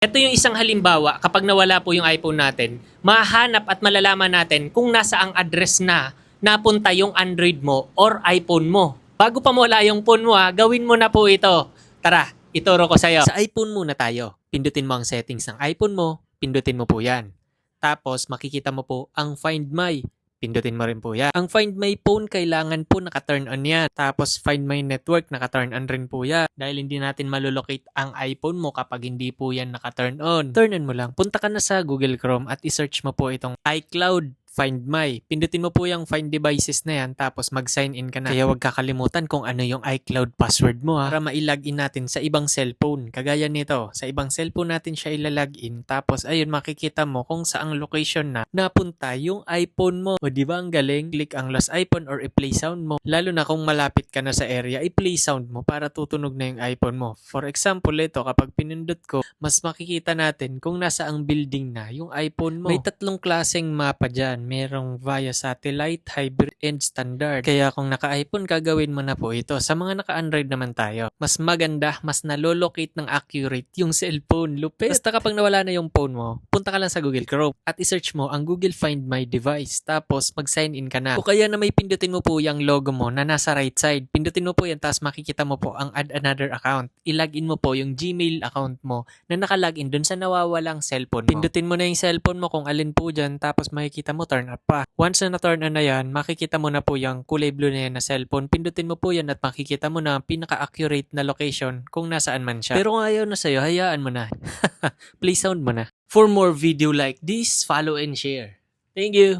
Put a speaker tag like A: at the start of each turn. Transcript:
A: Ito yung isang halimbawa, kapag nawala po yung iPhone natin, mahanap at malalaman natin kung nasa ang address na napunta yung Android mo or iPhone mo. Bago pa mawala yung phone mo gawin mo na po ito. Tara, ituro ko sa'yo. Sa iPhone muna tayo. Pindutin mo ang settings ng iPhone mo, pindutin mo po yan. Tapos makikita mo po ang Find My. Pindutin mo rin po yan. Ang Find My Phone, kailangan po naka-turn on yan. Tapos Find My Network, naka-turn on rin po yan. Dahil hindi natin malolocate ang iPhone mo kapag hindi po yan naka-turn on. Turn on mo lang. Punta ka na sa Google Chrome at isearch mo po itong iCloud Find My. Pindutin mo po yung Find Devices na yan tapos mag-sign in ka na. Kaya huwag kakalimutan kung ano yung iCloud password mo para ma-login natin sa ibang cellphone. Kagaya nito, sa ibang cellphone natin siya ilalagin tapos ayun makikita mo kung saang location na napunta yung iPhone mo. O diba ang galing? Click ang Lost iPhone or i-play sound mo. Lalo na kung malapit ka na sa area, i-play sound mo para tutunog na yung iPhone mo. For example, ito kapag pinindot ko, mas makikita natin kung nasa ang building na yung iPhone mo. May tatlong klaseng mapa dyan. Merong via satellite, hybrid, and standard. Kaya kung naka-iPhone, gagawin mo na po ito. Sa mga naka-Android naman tayo, mas maganda, mas nalolocate ng accurate yung cellphone. Lupit! Basta kapag nawala na yung phone mo, punta ka lang sa Google Chrome at isearch mo ang Google Find My Device. Tapos mag-sign in ka na. O kaya na may pindutin mo po yung logo mo na nasa right side. Pindutin mo po yan, tapos makikita mo po ang add another account. I-login mo po yung Gmail account mo na nakalagin dun sa nawawalang cellphone mo. Pindutin mo na yung cellphone mo kung alin po dyan, tapos makikita mo turn up pa. Once na na-turn on na yan, makikita mo na po yung kulay blue na yan na cellphone. Pindutin mo po yan at makikita mo na pinaka-accurate na location kung nasaan man siya. Pero kung ayaw na sa'yo, hayaan mo na. Play sound mo na. For more video like this, follow and share. Thank you!